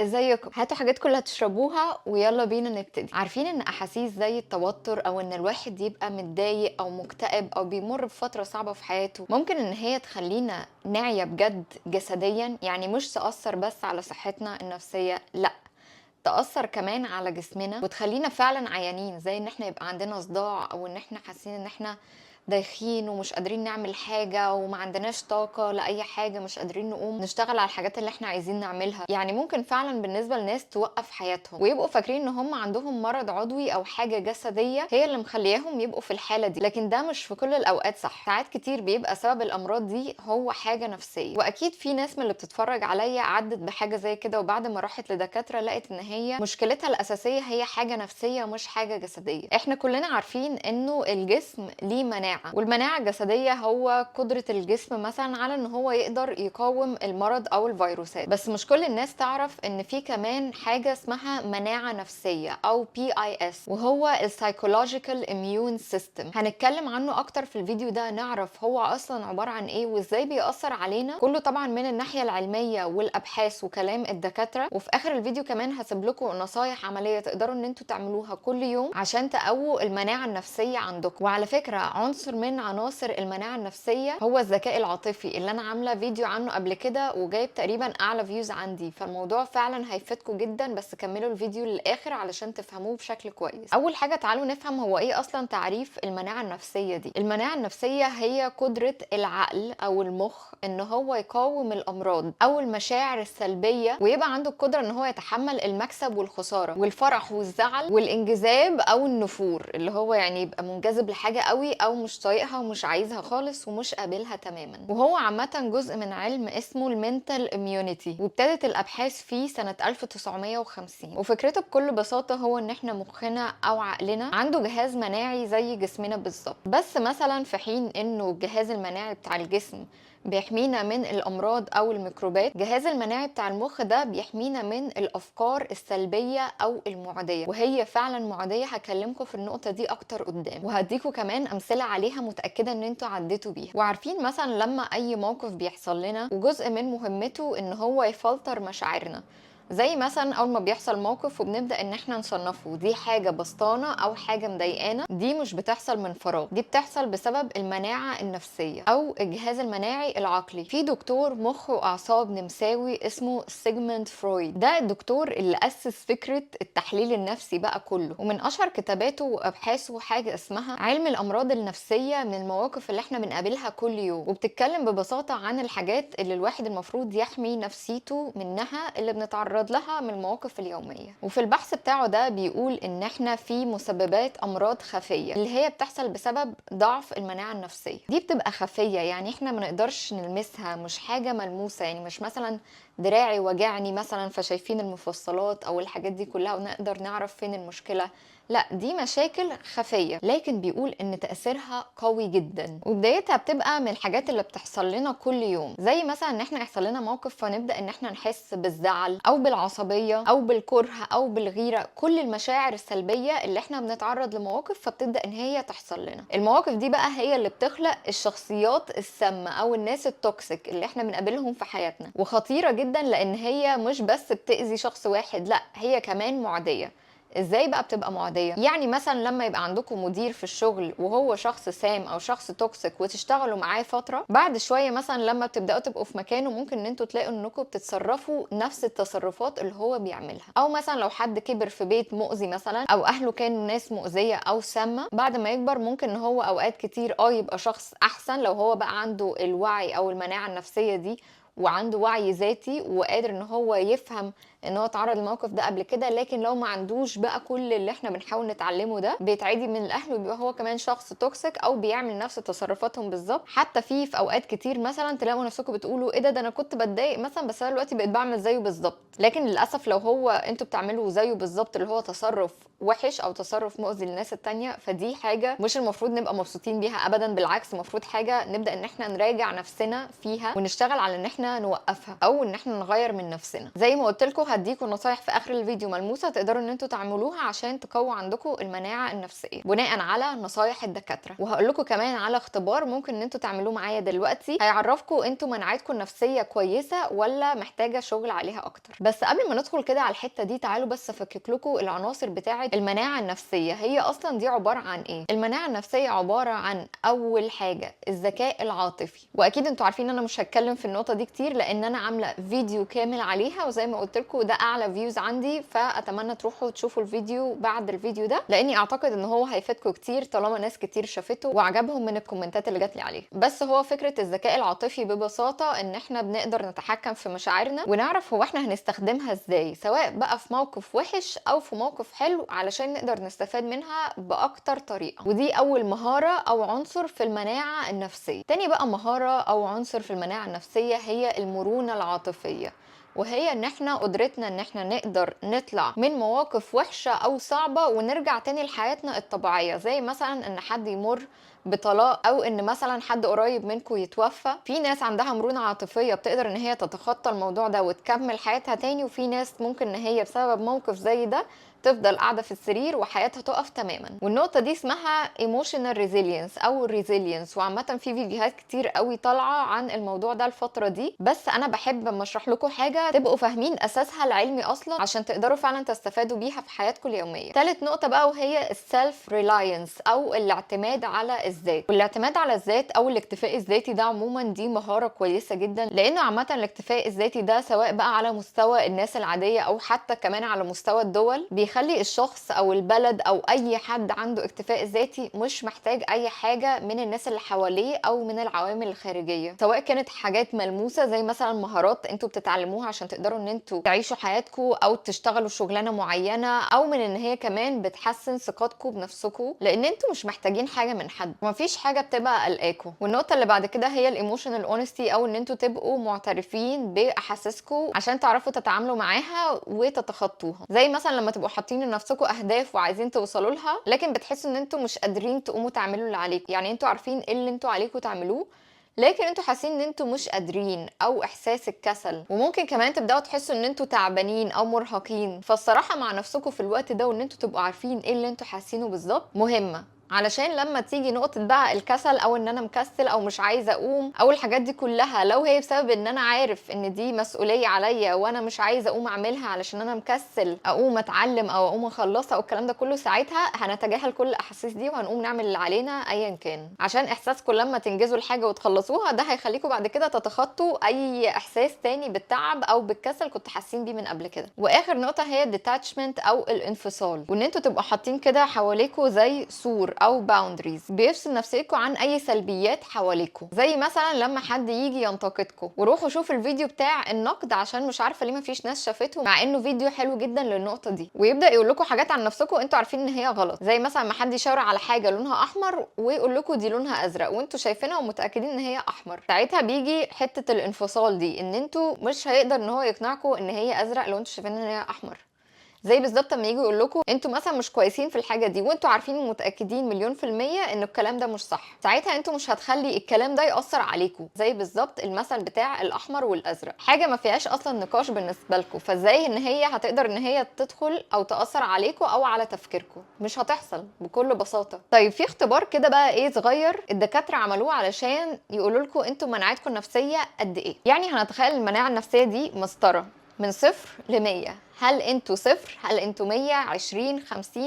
ازيكم؟ هاتوا حاجاتكم اللي هتشربوها ويلا بينا نبتدي. عارفين ان احاسيس زي التوتر او ان الواحد يبقى متضايق او مكتئب او بيمر بفترة صعبة في حياته ممكن ان هي تخلينا نعيا بجد جسديا، يعني مش تأثر بس على صحتنا النفسية، لا، تأثر كمان على جسمنا وتخلينا فعلا عيانين، زي ان احنا يبقى عندنا صداع او ان احنا حاسين ان احنا دايخين ومش قادرين نعمل حاجة وما عندناش طاقة لأي حاجة، مش قادرين نقوم نشتغل على الحاجات اللي احنا عايزين نعملها. يعني ممكن فعلا بالنسبة لناس توقف حياتهم ويبقوا فاكرين ان هم عندهم مرض عضوي او حاجة جسدية هي اللي مخلياهم يبقوا في الحالة دي، لكن ده مش في كل الأوقات صح. ساعات كتير بيبقى سبب الأمراض دي هو حاجة نفسية، وأكيد في ناس من اللي بتتفرج عليا عدت بحاجة زي كده وبعد ما راحت لدكاترة لقت ان هي مشكلتها الأساسية هي حاجة نفسية مش حاجة جسدية. احنا كلنا عارفين انه الجسم ليه مناعة، والمناعة الجسدية هو قدرة الجسم مثلا على ان هو يقدر يقاوم المرض او الفيروسات، بس مش كل الناس تعرف ان في كمان حاجة اسمها مناعة نفسية او PIS، وهو السايكولوجيكال اميون سيستم. هنتكلم عنه اكتر في الفيديو ده، نعرف هو اصلا عبارة عن ايه وازاي بيأثر علينا، كله طبعا من الناحية العلمية والابحاث وكلام الدكاترة. وفي اخر الفيديو كمان هسيب لكم نصايح عملية تقدروا ان انتوا تعملوها كل يوم عشان تقووا المناعة النفسية عندكم. وعلى فكرة عنصر من عناصر المناعة النفسية هو الذكاء العاطفي، اللي انا عاملة فيديو عنه قبل كده وجايب تقريبا اعلى فيوز عندي، فالموضوع فعلا هيفيدكم جدا، بس كملوا الفيديو للاخر علشان تفهموه بشكل كويس. اول حاجة تعالوا نفهم هو ايه اصلا تعريف المناعة النفسية دي. المناعة النفسية هي قدرة العقل او المخ ان هو يقاوم الامراض او المشاعر السلبية، ويبقى عنده القدرة ان هو يتحمل المكسب والخسارة والفرح والزعل والانجذاب او النفور، اللي هو يعني يبقى منجذب لحاجة قوي او مش طايقها ومش عايزها خالص ومش قابلها تماما. وهو عامة جزء من علم اسمه المنتال اميونيتي، وابتدت الابحاث فيه سنة 1950، وفكرته بكل بساطة هو ان احنا مخنا او عقلنا عنده جهاز مناعي زي جسمنا بالظبط، بس مثلا في حين انه الجهاز المناعي بتاع الجسم بيحمينا من الامراض او الميكروبات، الجهاز المناعي بتاع المخ ده بيحمينا من الافكار السلبيه او المعديه، وهي فعلا معديه. هكلمكم في النقطه دي اكتر قدام وهديكم كمان امثله عليها متاكده ان انتوا عديتوا بيها. وعارفين مثلا لما اي موقف بيحصل لنا وجزء من مهمته ان هو يفلتر مشاعرنا، زي مثلا اول ما بيحصل موقف وبنبدا ان احنا نصنفه دي حاجه بسطانه او حاجه مضايقانا، دي مش بتحصل من فراغ، دي بتحصل بسبب المناعه النفسيه او الجهاز المناعي العقلي. في دكتور مخ واعصاب نمساوي اسمه سيجموند فرويد، ده الدكتور اللي اسس فكره التحليل النفسي بقى كله، ومن اشهر كتاباته وابحاثه حاجه اسمها علم الامراض النفسيه من المواقف اللي احنا بنقابلها كل يوم، وبتتكلم ببساطه عن الحاجات اللي الواحد المفروض يحمي نفسيته منها اللي بنتعرض لها من المواقف اليوميه. وفي البحث بتاعه ده بيقول ان احنا في مسببات امراض خفيه اللي هي بتحصل بسبب ضعف المناعه النفسيه. دي بتبقى خفيه، يعني احنا ما نقدرش نلمسها، مش حاجه ملموسه، يعني مش مثلا دراعي وجعني مثلا فشايفين المفصلات او الحاجات دي كلها ونقدر نعرف فين المشكله، لا، دي مشاكل خفية، لكن بيقول ان تأثيرها قوي جدا، وبدايتها بتبقى من الحاجات اللي بتحصل لنا كل يوم، زي مثلا ان احنا يحصل لنا موقف فنبدأ ان احنا نحس بالزعل او بالعصبية او بالكره او بالغيرة، كل المشاعر السلبية اللي احنا بنتعرض لمواقف فبتبدأ ان هي تحصل لنا. المواقف دي بقى هي اللي بتخلق الشخصيات السامة او الناس التوكسيك اللي احنا بنقابلهم في حياتنا، وخطيرة جدا لان هي مش بس بتأذي شخص واحد، لا، هي كمان معدية. ازاي بقى بتبقى معديه؟ يعني مثلا لما يبقى عندكم مدير في الشغل وهو شخص سام او شخص توكسيك وتشتغلوا معاه فتره، بعد شويه مثلا لما بتبداوا تبقوا في مكانه ممكن ان انتوا تلاقوا انكم بتتصرفوا نفس التصرفات اللي هو بيعملها. او مثلا لو حد كبر في بيت مؤذي مثلا او اهله كانوا ناس مؤذيه او سامه، بعد ما يكبر ممكن ان هو اوقات كتير يبقى شخص احسن لو هو بقى عنده الوعي او المناعه النفسيه دي وعنده وعي ذاتي وقادر ان هو يفهم ان هو اتعرض للموقف ده قبل كده. لكن لو ما عندوش بقى كل اللي احنا بنحاول نتعلمه ده، بيتعدي من الاهل وبيبقى هو كمان شخص توكسيك او بيعمل نفس تصرفاتهم بالظبط. حتى في اوقات كتير مثلا تلاقوا نفسكم بتقولوا ايه ده انا كنت بتضايق مثلا بس انا دلوقتي بقيت بعمل زيه بالظبط، لكن للاسف لو هو انتوا بتعملوا زيه بالظبط اللي هو تصرف وحش او تصرف مؤذي للناس التانية، فدي حاجه مش المفروض نبقى مبسوطين بيها ابدا، بالعكس المفروض حاجه نبدا ان احنا نراجع نفسنا فيها ونشتغل على ان احنا تخلينا نوقفها او ان احنا نغير من نفسنا. زي ما قلت لكم هديكم نصايح في اخر الفيديو ملموسه تقدروا ان انتوا تعملوها عشان تقووا عندكم المناعه النفسيه بناء على نصايح الدكاتره. وهقول لكم كمان على اختبار ممكن ان انتوا تعملوه معايا دلوقتي هيعرفكم انتوا مناعتكم النفسيه كويسه ولا محتاجه شغل عليها اكتر. بس قبل ما ندخل كده على الحته دي تعالوا بس افكك لكم العناصر بتاعه المناعه النفسيه. هي اصلا دي عباره عن ايه؟ المناعه النفسيه عباره عن اول حاجه الذكاء العاطفي، واكيد انتوا عارفين ان انا مش هتكلم في النقطه دي كتير لان انا عامله فيديو كامل عليها، وزي ما قلت لكم ده اعلى فيوز عندي، فاتمنى تروحوا تشوفوا الفيديو بعد الفيديو ده لاني اعتقد ان هو هيفيدكم كتير طالما ناس كتير شافته وعجبهم من الكومنتات اللي جات لي عليه. بس هو فكره الذكاء العاطفي ببساطه ان احنا بنقدر نتحكم في مشاعرنا ونعرف هو احنا هنستخدمها ازاي، سواء بقى في موقف وحش او في موقف حلو علشان نقدر نستفاد منها باكتر طريقه. ودي اول مهاره او عنصر في المناعه النفسيه. تاني بقى مهاره او عنصر في المناعه النفسيه هي المرونه العاطفيه، وهي ان احنا قدرتنا ان احنا نقدر نطلع من مواقف وحشة او صعبة ونرجع تاني لحياتنا الطبيعية. زي مثلا ان حد يمر بطلاق او ان مثلا حد قريب منكم يتوفى. في ناس عندها مرونة عاطفية بتقدر ان هي تتخطى الموضوع ده وتكمل حياتها تاني، وفي ناس ممكن ان هي بسبب موقف زي ده تفضل قاعدة في السرير وحياتها تقف تماما. والنقطة دي اسمها emotional resilience او resilience، وعامة في فيديوهات كتير قوي طالعة عن الموضوع ده الفترة دي، بس انا بحب اما اشرح لكم حاجة تبقوا فاهمين اساسها العلمي اصلا عشان تقدروا فعلا تستفادوا بيها في حياتكم اليومية. ثالث نقطة بقى وهي السيلف ريلاينس او الاعتماد على الذات. والاعتماد على الذات او الاكتفاء الذاتي ده عموما دي مهارة كويسة جدا، لانه عامة الاكتفاء الذاتي ده سواء بقى على مستوى الناس العادية او حتى كمان على مستوى الدول بيخلي الشخص او البلد او اي حد عنده اكتفاء ذاتي مش محتاج اي حاجة من الناس اللي حواليه او من العوامل الخارجية، سواء كانت حاجات ملموسة زي مثلا مهارات انتوا بتتعلموها عشان تقدروا ان انتوا تعيشوا حياتكم او تشتغلوا شغلانة معينة، او من ان هي كمان بتحسن ثقتكم بنفسكم لان انتوا مش محتاجين حاجة من حد، مفيش حاجة بتبقى قلقاكم. والنقطة اللي بعد كده هي الايموشنال اونستي او ان انتوا تبقوا معترفين باحاسيسكم عشان تعرفوا تتعاملوا معاها وتتخطوها. زي مثلا لما تبقوا حاطين لنفسكم اهداف وعايزين توصلوا لها لكن بتحسوا ان انتوا مش قادرين تقوموا تعملوا اللي عليكم، يعني انتوا عارفين ايه اللي انتوا عليكم تعملوه لكن انتوا حاسين ان انتوا مش قادرين او احساس الكسل، وممكن كمان تبداوا تحسوا ان انتوا تعبانين او مرهقين. فالصراحه مع نفسكم في الوقت ده وان انتوا تبقوا عارفين ايه اللي انتوا حاسينه بالظبط مهمه، علشان لما تيجي نقطة بقى الكسل او ان انا مكسل او مش عايزة اقوم او الحاجات دي كلها، لو هي بسبب ان انا عارف ان دي مسؤولية عليا وانا مش عايزة اقوم اعملها علشان انا مكسل اقوم اتعلم او اقوم اخلصها او الكلام ده كله، ساعتها هنتجاهل كل الاحاسيس دي وهنقوم نعمل اللي علينا ايا كان، عشان احساسكم لما تنجزوا الحاجة وتخلصوها ده هيخليكم بعد كده تتخطوا اي احساس تاني بالتعب او بالكسل كنت حاسين بيه من قبل كده. واخر نقطة هي الديتاتشمنت او الانفصال، وان انتوا تبقوا حاطين كده حواليكوا زي سور او باوندريز بيفصل نفسيكوا عن اي سلبيات حواليكوا. زي مثلا لما حد يجي ينتقدكوا وروحوا شوفوا الفيديو بتاع النقد عشان مش عارفه ليه مفيش ناس شافته مع انه فيديو حلو جدا للنقطه دي، ويبدا يقول لكم حاجات عن نفسكوا انتوا عارفين ان هي غلط. زي مثلا ما حد يشاور على حاجه لونها احمر ويقول لكم دي لونها ازرق وانتوا شايفينها ومتاكدين ان هي احمر، ساعتها بيجي حته الانفصال دي ان انتوا مش هيقدر ان هو يقنعكم ان هي ازرق لو انتوا شايفين ان هي احمر. زي بالظبط لما يجي يقول لكم انتوا مثلا مش كويسين في الحاجه دي وانتوا عارفين ومتاكدين مليون في الميه ان الكلام ده مش صح، ساعتها انتوا مش هتخلي الكلام ده ياثر عليكم. زي بالظبط المثل بتاع الاحمر والازرق، حاجه ما فيهاش اصلا نقاش بالنسبه لكم، فازاي ان هي هتقدر ان هي تدخل او تاثر عليكم او على تفكيركم؟ مش هتحصل بكل بساطه. طيب في اختبار كده بقى ايه صغير الدكاتره عملوه علشان يقولوا لكم انتوا مناعتكم النفسيه قد ايه. يعني هنتخيل المناعه النفسيه دي مسطره من 0 ل100، هل انتوا 0؟ هل انتوا 100؟ 20؟ 50؟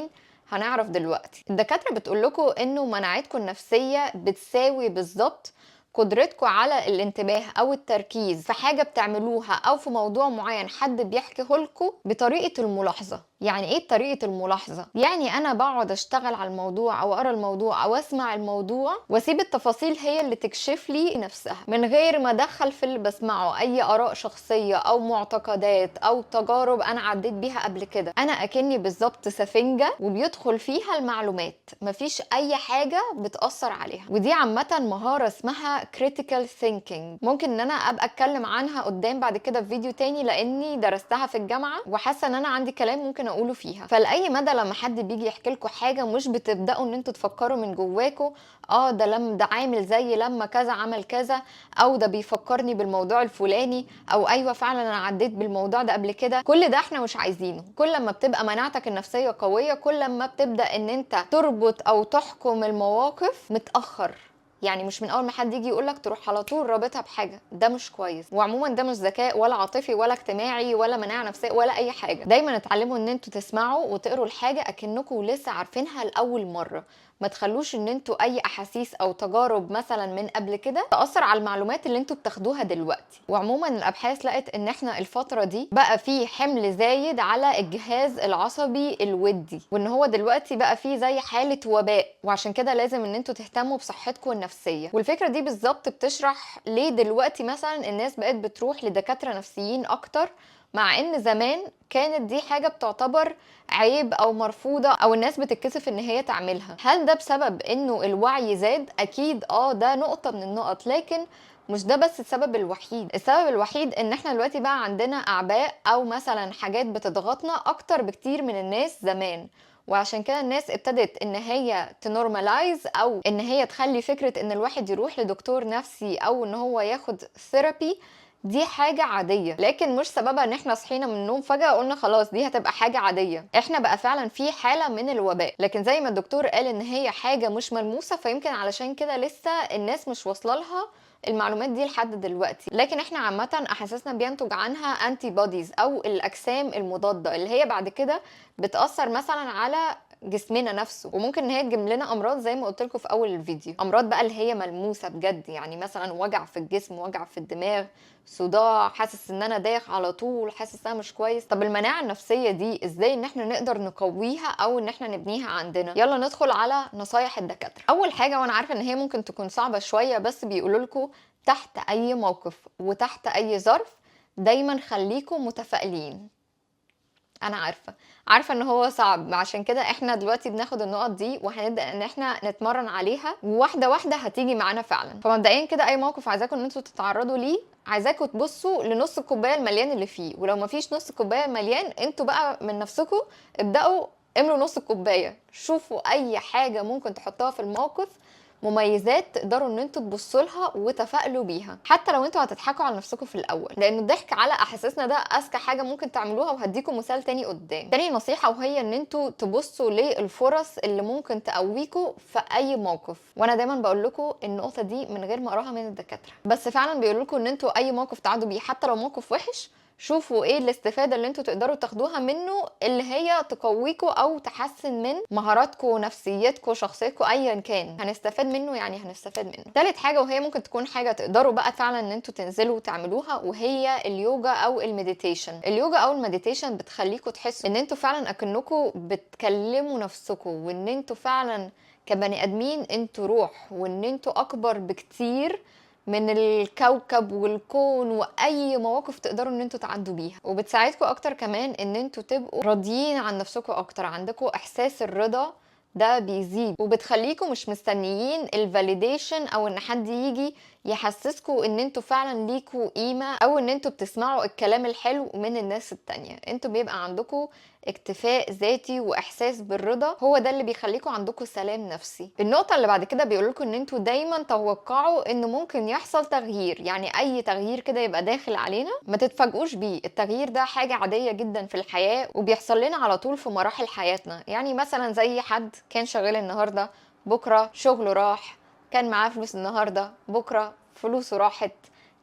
هنعرف دلوقتي. الدكاترة بتقول لكم انه مناعتكم النفسية بتساوي بالظبط قدرتكم على الانتباه او التركيز في حاجة بتعملوها او في موضوع معين حد بيحكيه لكم بطريقة الملاحظة. يعني ايه طريقة الملاحظة؟ يعني انا بقعد اشتغل على الموضوع او اقرا الموضوع او اسمع الموضوع واسيب التفاصيل هي اللي تكشف لي نفسها من غير ما ادخل في اللي بسمعه اي اراء شخصية او معتقدات او تجارب انا عديت بيها قبل كده. انا اكني بالظبط سفنجة وبيدخل فيها المعلومات، مفيش اي حاجة بتأثر عليها. ودي عامة مهارة اسمها critical thinking. ممكن ان انا ابقى اتكلم عنها قدام بعد كده في فيديو تاني، لاني درستها في الجامعه وحاسه ان انا عندي كلام ممكن اقوله فيها. فلاي مدى لما حد بيجي يحكي لكم حاجه، مش بتبداوا ان انتوا تفكروا من جواكم ده عامل زي لما كذا عمل كذا، او ده بيفكرني بالموضوع الفلاني، او ايوه فعلا انا عديت بالموضوع ده قبل كده. كل ده احنا مش عايزينه. كل ما بتبقى مناعتك النفسيه قويه، كل ما بتبدا ان انت تربط او تحكم المواقف متاخر. يعني مش من اول ما حد يجي يقولك تروح على طول رابطها بحاجه، ده مش كويس. وعموما ده مش ذكاء ولا عاطفي ولا اجتماعي ولا مناعه نفسيه ولا اي حاجه. دايما اتعلموا ان انتوا تسمعوا وتقروا الحاجه اكنكم لسه عارفينها لاول مره. ما تخلوش ان انتوا اي احاسيس او تجارب مثلا من قبل كده تاثر على المعلومات اللي انتوا بتاخدوها دلوقتي. وعموما الابحاث لقت ان احنا الفتره دي بقى في حمل زايد على الجهاز العصبي الودي، وان هو دلوقتي بقى فيه زي حاله وباء، وعشان كده لازم ان انتوا تهتموا بصحتكم النفسيه. والفكره دي بالظبط بتشرح ليه دلوقتي مثلا الناس بقت بتروح لدكاتره نفسيين اكتر، مع ان زمان كانت دي حاجة بتعتبر عيب او مرفوضة او الناس بتتكسف ان هي تعملها. هل ده بسبب انه الوعي زاد؟ اكيد ده نقطة من النقط، لكن مش ده بس السبب الوحيد. السبب الوحيد ان احنا دلوقتي بقى عندنا اعباء او مثلا حاجات بتضغطنا اكتر بكتير من الناس زمان، وعشان كده الناس ابتدت ان هي تنورمالايز او ان هي تخلي فكرة ان الواحد يروح لدكتور نفسي او ان هو ياخد ثيرابي دي حاجة عادية. لكن مش سببها ان احنا صحينا من النوم فجأة قلنا خلاص دي هتبقى حاجة عادية. احنا بقى فعلا في حالة من الوباء، لكن زي ما الدكتور قال ان هي حاجة مش ملموسة، فيمكن علشان كده لسه الناس مش واصله لها المعلومات دي لحد دلوقتي. لكن احنا عامة احاسيسنا بينتج عنها انتي بوديز او الاجسام المضادة، اللي هي بعد كده بتأثر مثلا على جسمنا نفسه، وممكن ان هي تجيب لنا امراض زي ما قلت لكم في اول الفيديو. امراض بقى اللي هي ملموسه بجد، يعني مثلا وجع في الجسم، وجع في الدماغ، صداع، حاسس ان انا دايخ على طول، حاسس ان انا مش كويس. طب المناعه النفسيه دي ازاي ان احنا نقدر نقويها او ان احنا نبنيها عندنا؟ يلا ندخل على نصايح الدكاتره. اول حاجه، وانا عارفه ان هي ممكن تكون صعبه شويه، بس بيقولوا لكم تحت اي موقف وتحت اي ظرف دايما خليكم متفائلين. انا عارفه ان هو صعب، عشان كده احنا دلوقتي بناخد النقط دي وهنبدا ان احنا نتمرن عليها واحده واحده هتيجي معانا فعلا. فمبدئيا كده اي موقف عايزاكم ان انتوا تتعرضوا ليه، عايزاكم تبصوا لنص الكوبايه المليان اللي فيه، ولو مفيش نص الكوبايه مليان انتوا بقى من نفسكم ابداوا املوا نص الكوبايه. شوفوا اي حاجه ممكن تحطوها في الموقف، مميزات تقدروا ان انتوا تبصوا لها وتفائلوا بيها، حتى لو انتوا هتضحكوا على نفسكم في الاول، لان الضحك على احاسيسنا ده اذكى حاجه ممكن تعملوها. وهديكم مثال تاني قدام. تاني نصيحه وهي ان انتوا تبصوا للفرص اللي ممكن تقويكوا في اي موقف. وانا دايما بقول لكم النقطه دي من غير ما اقراها من الدكاتره، بس فعلا بيقولوا لكم ان انتوا اي موقف تعدوا بيه حتى لو موقف وحش، شوفوا ايه الاستفاده اللي انتوا تقدروا تاخدوها منه، اللي هي تقويكوا او تحسن من مهاراتكم، نفسيتكم، شخصيتكم، ايا كان هنستفاد منه. يعني هنستفاد منه. تالت حاجه، وهي ممكن تكون حاجه تقدروا بقى فعلا ان انتوا تنزلوا وتعملوها، وهي اليوجا او المديتيشن. اليوجا او المديتيشن بتخليكم تحسوا ان انتوا فعلا اكنكم بتكلموا نفسكم، وان انتوا فعلا كبني ادمين انتوا روح، وان انتوا اكبر بكتير من الكوكب والكون واي مواقف تقدروا ان انتوا تعدوا بيها. وبتساعدكم اكتر كمان ان انتوا تبقوا راضيين عن نفسكم اكتر، عندكم احساس الرضا ده بيزيد، وبتخليكم مش مستنيين الفاليديشن او ان حد يجي يحسسكم ان انتوا فعلا ليكوا قيمة، او ان انتوا بتسمعوا الكلام الحلو من الناس التانية. انتوا بيبقى عندكم اكتفاء ذاتي واحساس بالرضا، هو ده اللي بيخليكم عندكم سلام نفسي. النقطة اللي بعد كده بيقول لكم ان انتوا دايما توقعوا ان ممكن يحصل تغيير، يعني اي تغيير كده يبقى داخل علينا ما تتفاجئوش بيه. التغيير ده حاجة عادية جدا في الحياة، وبيحصل لنا على طول في مراحل حياتنا. يعني مثلا زي حد كان شغال النهاردة، بكرة شغله راح، كان معاه فلوس النهاردة، بكرة فلوسه راحت،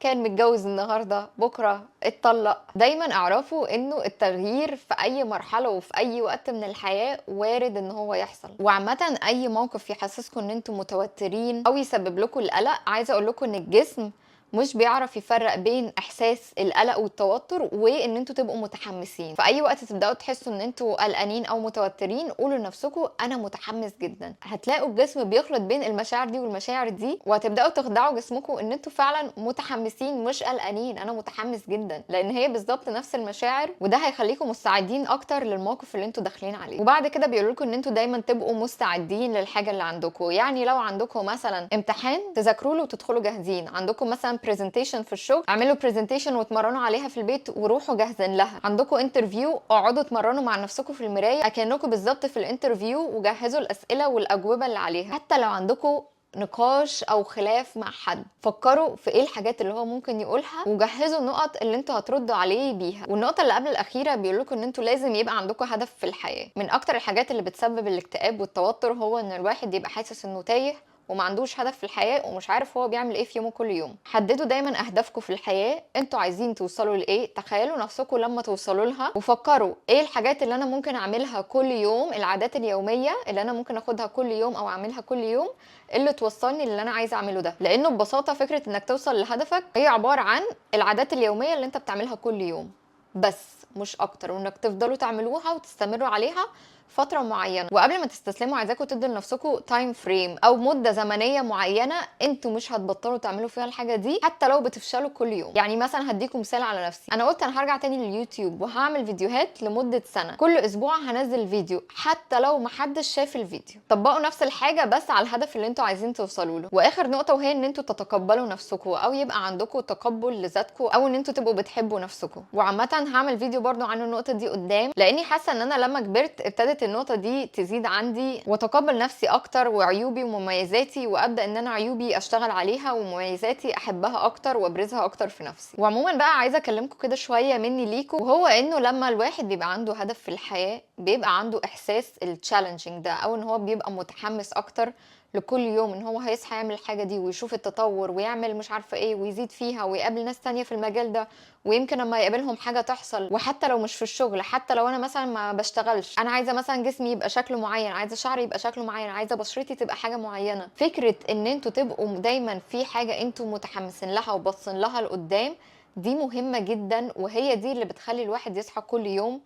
كان متجوز النهارده، بكره اتطلق. دايما اعرفوا انه التغيير في اي مرحله وفي اي وقت من الحياه وارد ان هو يحصل. وعامه اي موقف يحسسكم ان انتم متوترين او يسبب لكم القلق، عايزه اقول لكم ان الجسم مش بيعرف يفرق بين احساس القلق والتوتر وان انتوا تبقوا متحمسين. في اي وقت تبداوا تحسوا ان انتوا قلقانين او متوترين، قولوا لنفسكم انا متحمس جدا. هتلاقوا الجسم بيخلط بين المشاعر دي والمشاعر دي، وهتبداوا تخدعوا جسمكم ان انتوا فعلا متحمسين مش قلقانين. انا متحمس جدا، لان هي بالظبط نفس المشاعر، وده هيخليكم مستعدين اكتر للموقف اللي انتوا داخلين عليه. وبعد كده بيقولوا لكم ان انتوا دايما تبقوا مستعدين للحاجه اللي عندكم. يعني لو عندكم مثلا امتحان تذاكروا له وتدخلوا جاهزين، عندكم مثلا برزنتيشن في الشغل اعملوا برزنتيشن واتمرنوا عليها في البيت وروحوا جاهزين لها، عندكم انترفيو اقعدوا اتمرنوا مع نفسكم في المرايه اكنكم بالظبط في الانترفيو وجهزوا الاسئله والاجوبه اللي عليها. حتى لو عندكم نقاش او خلاف مع حد، فكروا في ايه الحاجات اللي هو ممكن يقولها وجهزوا النقط اللي انتوا هتردوا عليه بيها. والنقطه اللي قبل الاخيره بيقول لكم ان انتوا لازم يبقى عندكم هدف في الحياه. من اكتر الحاجات اللي بتسبب الاكتئاب والتوتر هو ان الواحد يبقى حاسس انه تايه وما عندوش هدف في الحياه ومش عارف هو بيعمل ايه في يومه كل يوم. حددوا دايما اهدافكم في الحياه، انتوا عايزين توصلوا لايه، تخيلوا نفسكم لما توصلوا لها وفكروا ايه الحاجات اللي انا ممكن اعملها كل يوم، العادات اليوميه اللي انا ممكن اخدها كل يوم او اعملها كل يوم اللي توصلني للي انا عايزه اعمله ده. لانه ببساطه فكره انك توصل لهدفك هي عباره عن العادات اليوميه اللي انت بتعملها كل يوم بس، مش اكتر، وانك تفضلوا تعملوها وتستمروا عليها فتره معينه. وقبل ما تستسلموا عايزاكم تدوا لنفسكم تايم فريم او مده زمنيه معينه انتوا مش هتبطلوا تعملوا فيها الحاجه دي حتى لو بتفشلوا كل يوم. يعني مثلا هديكم مثال على نفسي، انا قلت انا هرجع تاني لليوتيوب وهعمل فيديوهات لمده سنه، كل اسبوع هنزل فيديو حتى لو محدش شاف الفيديو. طبقوا نفس الحاجه بس على الهدف اللي انتوا عايزين توصلوا له. واخر نقطه وهي ان انتوا تتقبلوا نفسكم او يبقى عندكم تقبل لذاتكم او ان انتوا تبقوا بتحبوا نفسكم. وعامه هعمل فيديو برضو عن النقطه دي قدام، لاني حاسه ان انا لما كبرت ابتدت النقطه دي تزيد عندي واتقبل نفسي اكتر وعيوبي ومميزاتي، وابدا ان انا عيوبي اشتغل عليها ومميزاتي احبها اكتر وابرزها اكتر في نفسي. وعموما بقى عايزه اكلمكم كده شويه مني ليكم، وهو انه لما الواحد بيبقى عنده هدف في الحياه بيبقى عنده احساس التشالنجينج ده، او ان هو بيبقى متحمس اكتر لكل يوم ان هو هيصحى يعمل الحاجه دي ويشوف التطور ويعمل مش عارفه ايه ويزيد فيها ويقابل ناس تانية في المجال ده، ويمكن لما يقابلهم حاجه تحصل. وحتى لو مش في الشغل، حتى لو انا مثلا ما بشتغلش، انا عايزه مثلا جسمي يبقى شكله معين، عايزه شعري يبقى شكله معين، عايزه بشرتي تبقى حاجه معينه. فكره ان انتوا تبقوا دايما في حاجه انتوا متحمسين لها وباصين لها لقدام دي مهمه جدا، وهي دي اللي بتخلي الواحد يصحى كل يوم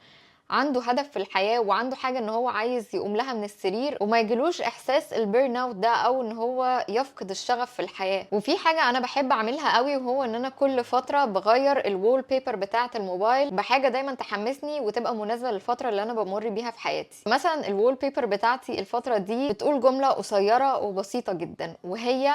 عنده هدف في الحياة وعنده حاجة ان هو عايز يقوم لها من السرير وما يجيلوش احساس البيرن اوت ده او ان هو يفقد الشغف في الحياة. وفي حاجة انا بحب اعملها قوي، وهو ان انا كل فترة بغير الوول بيبر بتاعة الموبايل بحاجة دايما تحمسني وتبقى مناسبة للفترة اللي انا بمر بيها في حياتي. مثلا الوول بيبر بتاعتي الفترة دي بتقول جملة قصيرة وبسيطة جدا، وهي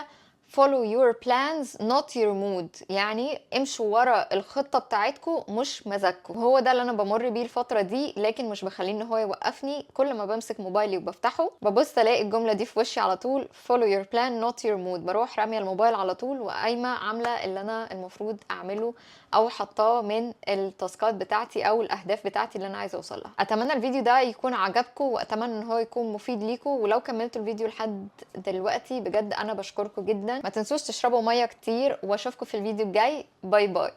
follow your plans not your mood. يعني امشوا ورا الخطة بتاعتكم مش مزاجكم. هو ده اللي انا بمر بيه الفترة دي، لكن مش بخليه ان هو يوقفني. كل ما بمسك موبايلي وبفتحه ببص الاقي الجملة دي في وشي على طول، follow your plan not your mood. بروح رامية الموبايل على طول وقايمة عاملة اللي انا المفروض اعمله او حطاه من التاسكات بتاعتي او الاهداف بتاعتي اللي انا عايزه اوصلها. اتمنى الفيديو ده يكون عجبكم واتمنى ان هو يكون مفيد ليكم، ولو كملتوا الفيديو لحد دلوقتي بجد انا بشكركم جدا. ما تنسوش تشربوا ميه كتير واشوفكم في الفيديو الجاي. باي باي.